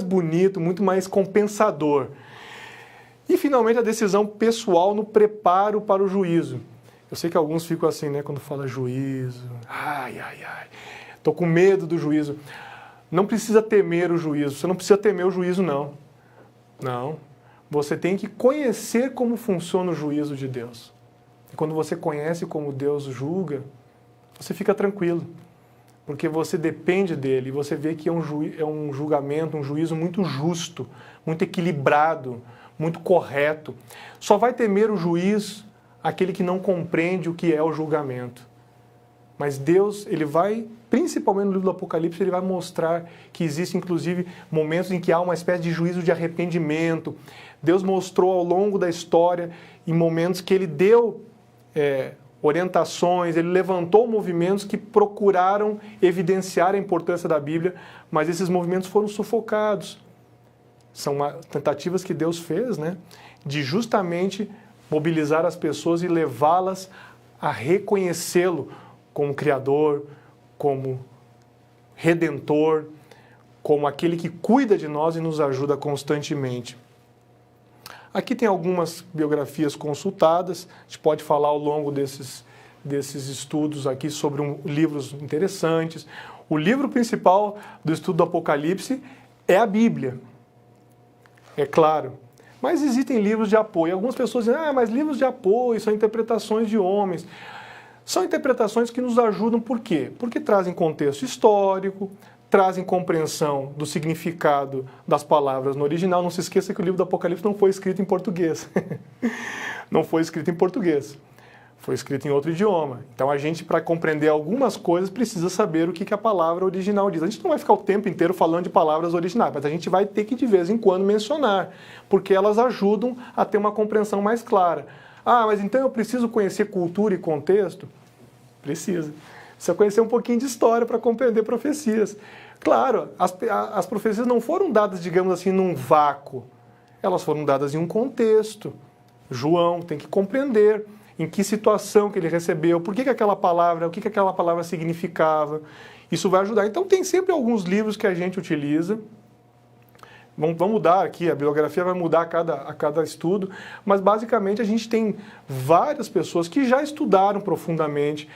bonito, muito mais compensador. E, finalmente, a decisão pessoal no preparo para o juízo. Eu sei que alguns ficam assim, né, quando fala juízo. Estou com medo do juízo. Não precisa temer o juízo. Você não precisa temer o juízo, não. Não. Você tem que conhecer como funciona o juízo de Deus. E quando você conhece como Deus julga, você fica tranquilo. Porque você depende dele. E você vê que é um julgamento, um juízo muito justo, muito equilibrado, muito correto. Só vai temer o juiz aquele que não compreende o que é o julgamento. Mas Deus, ele vai, principalmente no livro do Apocalipse, ele vai mostrar que existem, inclusive, momentos em que há uma espécie de juízo de arrependimento. Deus mostrou ao longo da história, em momentos que ele deu orientações, ele levantou movimentos que procuraram evidenciar a importância da Bíblia, mas esses movimentos foram sufocados. São tentativas que Deus fez, né, de justamente mobilizar as pessoas e levá-las a reconhecê-lo como Criador, como Redentor, como aquele que cuida de nós e nos ajuda constantemente. Aqui tem algumas biografias consultadas, a gente pode falar ao longo desses estudos aqui sobre livros interessantes. O livro principal do estudo do Apocalipse é a Bíblia, é claro. Mas existem livros de apoio. Algumas pessoas dizem, mas livros de apoio são interpretações de homens. São interpretações que nos ajudam, por quê? Porque trazem contexto histórico, trazem compreensão do significado das palavras no original. Não se esqueça que o livro do Apocalipse não foi escrito em português. Não foi escrito em português. Foi escrito em outro idioma. Então a gente, para compreender algumas coisas, precisa saber o que a palavra original diz. A gente não vai ficar o tempo inteiro falando de palavras originais, mas a gente vai ter que de vez em quando mencionar, porque elas ajudam a ter uma compreensão mais clara. Mas então eu preciso conhecer cultura e contexto? Precisa. Precisa conhecer um pouquinho de história para compreender profecias. Claro, as profecias não foram dadas, digamos assim, num vácuo. Elas foram dadas em um contexto. João tem que compreender em que situação que ele recebeu, por que aquela palavra, o que aquela palavra significava. Isso vai ajudar. Então tem sempre alguns livros que a gente utiliza. Vamos mudar aqui, a bibliografia vai mudar a cada estudo, mas basicamente a gente tem várias pessoas que já estudaram profundamente.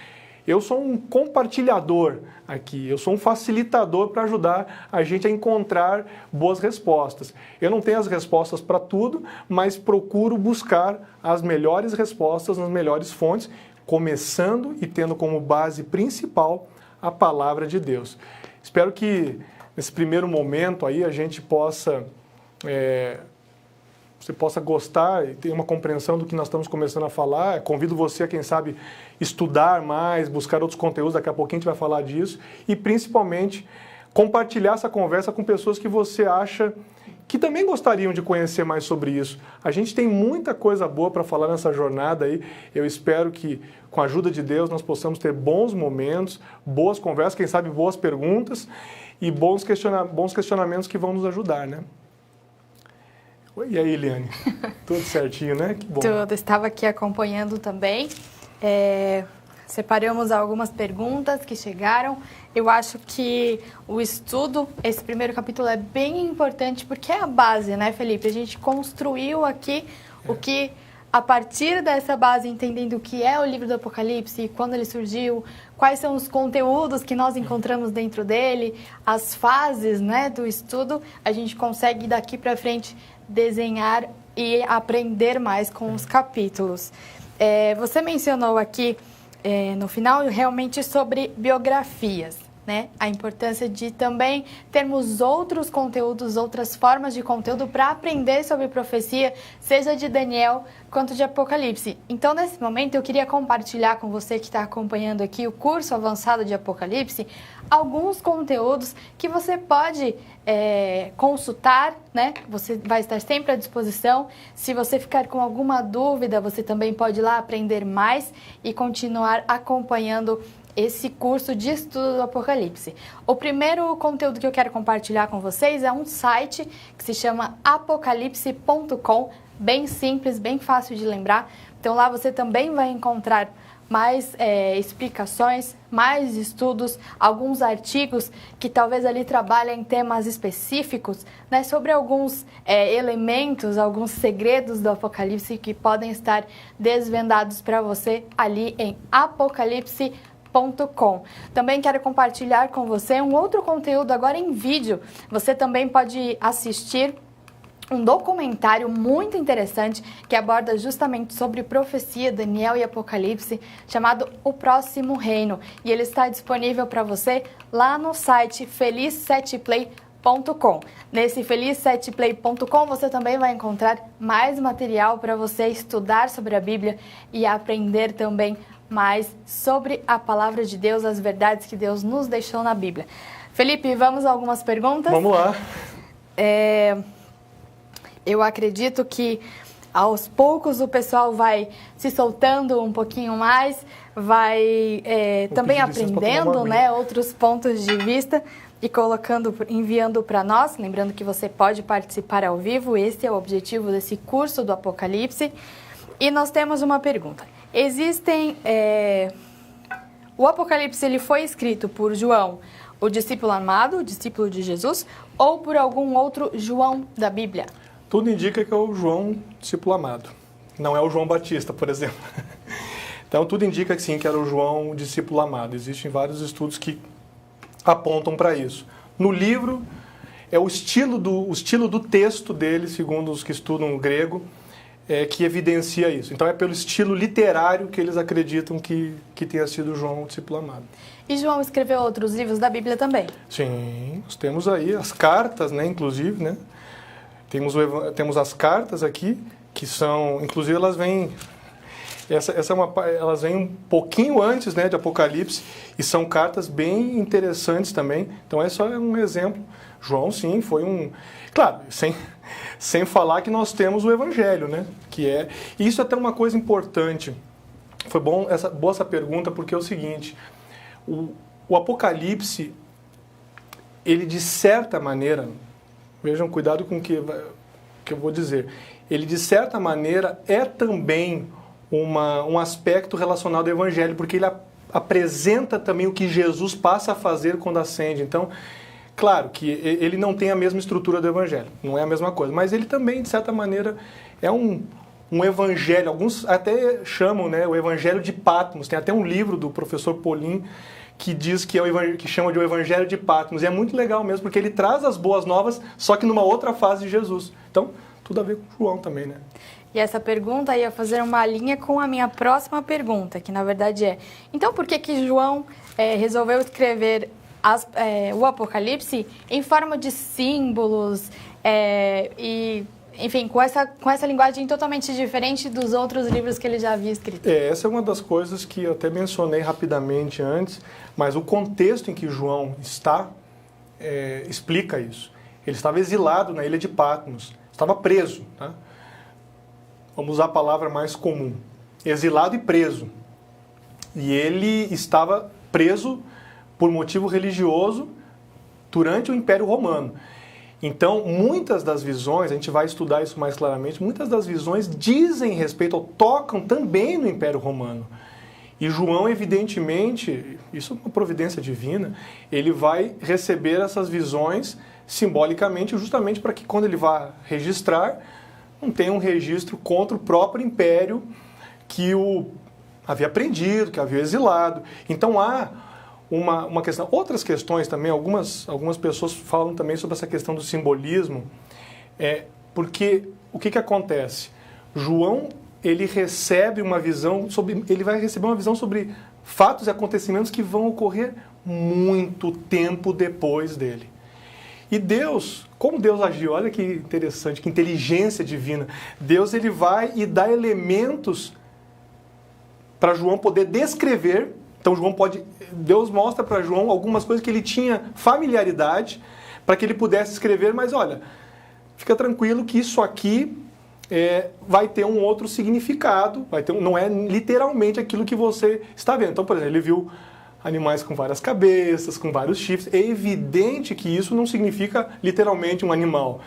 Eu sou um compartilhador aqui, eu sou um facilitador para ajudar a gente a encontrar boas respostas. Eu não tenho as respostas para tudo, mas procuro buscar as melhores respostas nas melhores fontes, começando e tendo como base principal a palavra de Deus. Espero que nesse primeiro momento aí a gente possa, você possa gostar e ter uma compreensão do que nós estamos começando a falar. Convido você a, quem sabe, estudar mais, buscar outros conteúdos, daqui a pouquinho a gente vai falar disso, e principalmente compartilhar essa conversa com pessoas que você acha que também gostariam de conhecer mais sobre isso. A gente tem muita coisa boa para falar nessa jornada aí. Eu espero que, com a ajuda de Deus, nós possamos ter bons momentos, boas conversas, quem sabe boas perguntas e bons questionamentos que vão nos ajudar, né? E aí, Eliane? Tudo certinho, né? Que bom. Tudo. Estava aqui acompanhando também. Separamos algumas perguntas que chegaram. Eu acho que o estudo, esse primeiro capítulo é bem importante porque é a base, né, Felipe? A gente construiu aqui o que, a partir dessa base, entendendo o que é o livro do Apocalipse, quando ele surgiu, quais são os conteúdos que nós encontramos dentro dele, as fases, né, do estudo, a gente consegue daqui para frente desenhar e aprender mais com os capítulos. Você mencionou aqui no final, realmente sobre biografias, né? A importância de também termos outros conteúdos, outras formas de conteúdo para aprender sobre profecia, seja de Daniel quanto de Apocalipse. Então, nesse momento, eu queria compartilhar com você que está acompanhando aqui o curso avançado de Apocalipse, alguns conteúdos que você pode consultar, né? Você vai estar sempre à disposição. Se você ficar com alguma dúvida, você também pode ir lá aprender mais e continuar acompanhando esse curso de estudo do Apocalipse. O primeiro conteúdo que eu quero compartilhar com vocês é um site que se chama apocalipse.com, bem simples, bem fácil de lembrar. Então lá você também vai encontrar mais explicações, mais estudos, alguns artigos que talvez ali trabalhem temas específicos, né, sobre alguns elementos, alguns segredos do Apocalipse que podem estar desvendados para você ali em apocalipse.com. Também quero compartilhar com você um outro conteúdo agora em vídeo. Você também pode assistir um documentário muito interessante que aborda justamente sobre profecia, Daniel e Apocalipse, chamado O Próximo Reino. E ele está disponível para você lá no site feliz7play.com. Nesse feliz7play.com você também vai encontrar mais material para você estudar sobre a Bíblia e aprender também mais sobre a palavra de Deus, as verdades que Deus nos deixou na Bíblia. Felipe, vamos a algumas perguntas? Vamos lá. Eu acredito que aos poucos o pessoal vai se soltando um pouquinho mais, vai também aprendendo, né, outros pontos de vista e enviando para nós. Lembrando que você pode participar ao vivo, esse é o objetivo desse curso do Apocalipse. E nós temos uma pergunta. O Apocalipse ele foi escrito por João, o discípulo amado, o discípulo de Jesus, ou por algum outro João da Bíblia? Tudo indica que é o João, discípulo amado. Não é o João Batista, por exemplo. Então, tudo indica que sim, que era o João, discípulo amado. Existem vários estudos que apontam para isso. No livro, é o estilo do texto dele, segundo os que estudam o grego, que evidencia isso. Então, é pelo estilo literário que eles acreditam que tenha sido João, discípulo amado. E João escreveu outros livros da Bíblia também? Sim, nós temos aí as cartas, né, inclusive, né? Temos as cartas aqui, que são, inclusive elas vêm, elas vêm um pouquinho antes, né, de Apocalipse, e são cartas bem interessantes também. Então esse é um exemplo. João, sim, foi claro, sem falar que nós temos o Evangelho, né, e isso é até uma coisa importante. Foi boa essa pergunta, porque é o seguinte, o Apocalipse, ele de certa maneira, vejam, cuidado com o que eu vou dizer. Ele, de certa maneira, é também um aspecto relacionado ao Evangelho, porque ele apresenta também o que Jesus passa a fazer quando ascende. Então, claro que ele não tem a mesma estrutura do Evangelho, não é a mesma coisa, mas ele também, de certa maneira, é um Evangelho. Alguns até chamam, né, o Evangelho de Patmos. Tem até um livro do professor Paulinho que diz que que chama de o Evangelho de Patmos. E é muito legal mesmo, porque ele traz as boas novas, só que numa outra fase de Jesus. Então, tudo a ver com João também, né? E essa pergunta ia fazer uma linha com a minha próxima pergunta, que na verdade então por que João resolveu escrever o Apocalipse em forma de símbolos enfim, com essa linguagem totalmente diferente dos outros livros que ele já havia escrito? Essa é uma das coisas que eu até mencionei rapidamente antes, mas o contexto em que João está explica isso. Ele estava exilado na ilha de Patmos, estava preso. Tá? Vamos usar a palavra mais comum. Exilado e preso. E ele estava preso por motivo religioso durante o Império Romano. Então, muitas das visões, a gente vai estudar isso mais claramente, muitas das visões dizem respeito, ou tocam também no Império Romano. E João, evidentemente, isso é uma providência divina, ele vai receber essas visões simbolicamente, justamente para que quando ele vá registrar, não tenha um registro contra o próprio império que o havia prendido, que havia exilado. Então há uma questão. Outras questões também, algumas pessoas falam também sobre essa questão do simbolismo, porque o que acontece? João, ele recebe uma visão ele vai receber uma visão sobre fatos e acontecimentos que vão ocorrer muito tempo depois dele. E Deus, como Deus agiu, olha que interessante, que inteligência divina. Deus, ele vai e dá elementos para João poder descrever. Então Deus mostra para João algumas coisas que ele tinha familiaridade para que ele pudesse escrever, mas olha, fica tranquilo que isso aqui vai ter um outro significado, não é literalmente aquilo que você está vendo. Então, por exemplo, ele viu animais com várias cabeças, com vários chifres. É evidente que isso não significa literalmente um animal.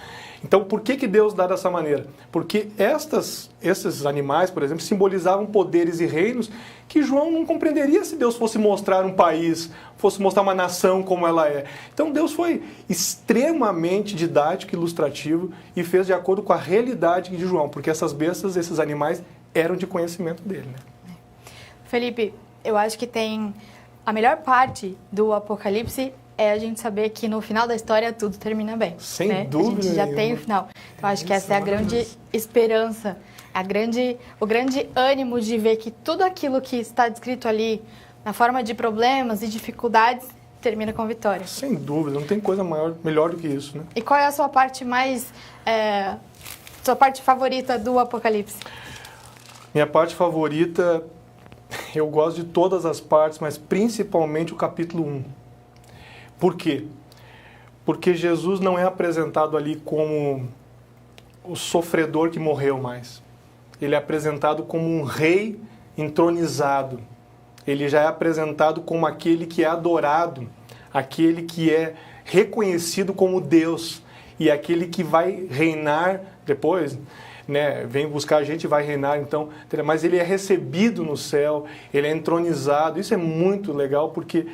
Então, por que Deus dá dessa maneira? Porque esses animais, por exemplo, simbolizavam poderes e reinos que João não compreenderia se Deus fosse mostrar um país, fosse mostrar uma nação como ela é. Então, Deus foi extremamente didático e ilustrativo e fez de acordo com a realidade de João, porque essas bestas, esses animais, eram de conhecimento dele. Né? Felipe, eu acho que a melhor parte do Apocalipse é a gente saber que no final da história tudo termina bem. Sem dúvida. A gente já tem o final. Então, acho que essa é a grande esperança, o grande ânimo de ver que tudo aquilo que está descrito ali, na forma de problemas e dificuldades, termina com vitória. Sem dúvida, não tem coisa melhor do que isso, né? E qual é a sua parte sua parte favorita do Apocalipse? Minha parte favorita, eu gosto de todas as partes, mas principalmente o capítulo 1. Por quê? Porque Jesus não é apresentado ali como o sofredor que morreu mais. Ele é apresentado como um rei entronizado. Ele já é apresentado como aquele que é adorado, aquele que é reconhecido como Deus e aquele que vai reinar depois, né? Vem buscar a gente e vai reinar, então, mas ele é recebido no céu, ele é entronizado. Isso é muito legal porque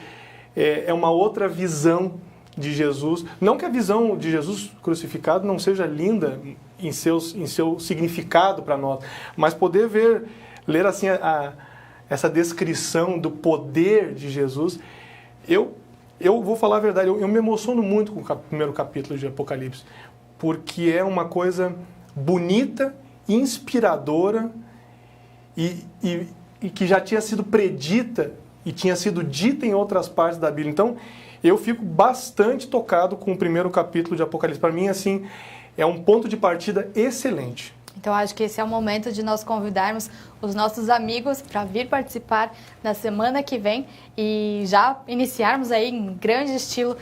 é uma outra visão de Jesus. Não que a visão de Jesus crucificado não seja linda em seu significado para nós, mas poder ler assim essa descrição do poder de Jesus, eu vou falar a verdade, eu me emociono muito com o primeiro capítulo de Apocalipse, porque é uma coisa bonita, inspiradora e que já tinha sido predita e tinha sido dita em outras partes da Bíblia. Então, eu fico bastante tocado com o primeiro capítulo de Apocalipse. Para mim, assim, é um ponto de partida excelente. Então, acho que esse é o momento de nós convidarmos os nossos amigos para vir participar na semana que vem e já iniciarmos aí em grande estilo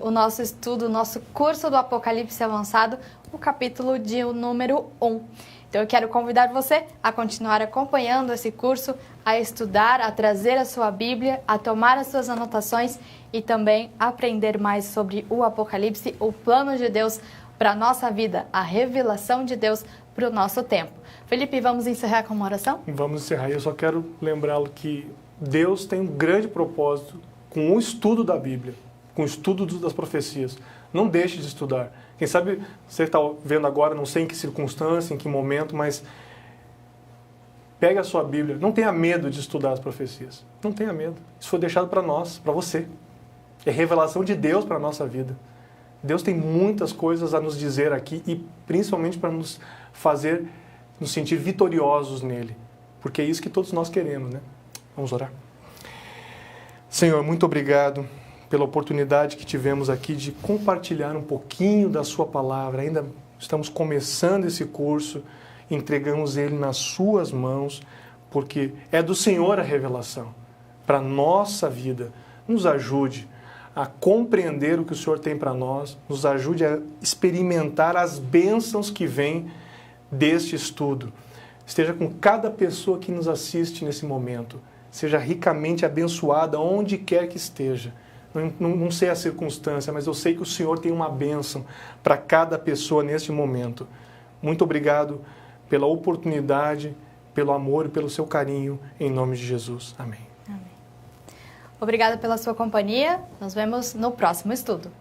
o nosso estudo, o nosso curso do Apocalipse Avançado, o capítulo de número 1. Então, eu quero convidar você a continuar acompanhando esse curso, a estudar, a trazer a sua Bíblia, a tomar as suas anotações e também aprender mais sobre o Apocalipse, o plano de Deus para a nossa vida, a revelação de Deus para o nosso tempo. Felipe, vamos encerrar com uma oração? Vamos encerrar. Eu só quero lembrá-lo que Deus tem um grande propósito com o estudo da Bíblia, com o estudo das profecias. Não deixe de estudar. Quem sabe você está vendo agora, não sei em que circunstância, em que momento, mas pegue a sua Bíblia. Não tenha medo de estudar as profecias. Não tenha medo. Isso foi deixado para nós, para você. É revelação de Deus para a nossa vida. Deus tem muitas coisas a nos dizer aqui e principalmente para nos fazer nos sentir vitoriosos nele. Porque é isso que todos nós queremos, né? Vamos orar. Senhor, muito obrigado pela oportunidade que tivemos aqui de compartilhar um pouquinho da sua palavra. Ainda estamos começando esse curso, entregamos ele nas suas mãos, porque é do Senhor a revelação para a nossa vida. Nos ajude a compreender o que o Senhor tem para nós, nos ajude a experimentar as bênçãos que vêm deste estudo. Esteja com cada pessoa que nos assiste nesse momento. Seja ricamente abençoada onde quer que esteja. Não sei a circunstância, mas eu sei que o Senhor tem uma bênção para cada pessoa neste momento. Muito obrigado pela oportunidade, pelo amor e pelo seu carinho, em nome de Jesus. Amém. Amém. Obrigada pela sua companhia. Nos vemos no próximo estudo.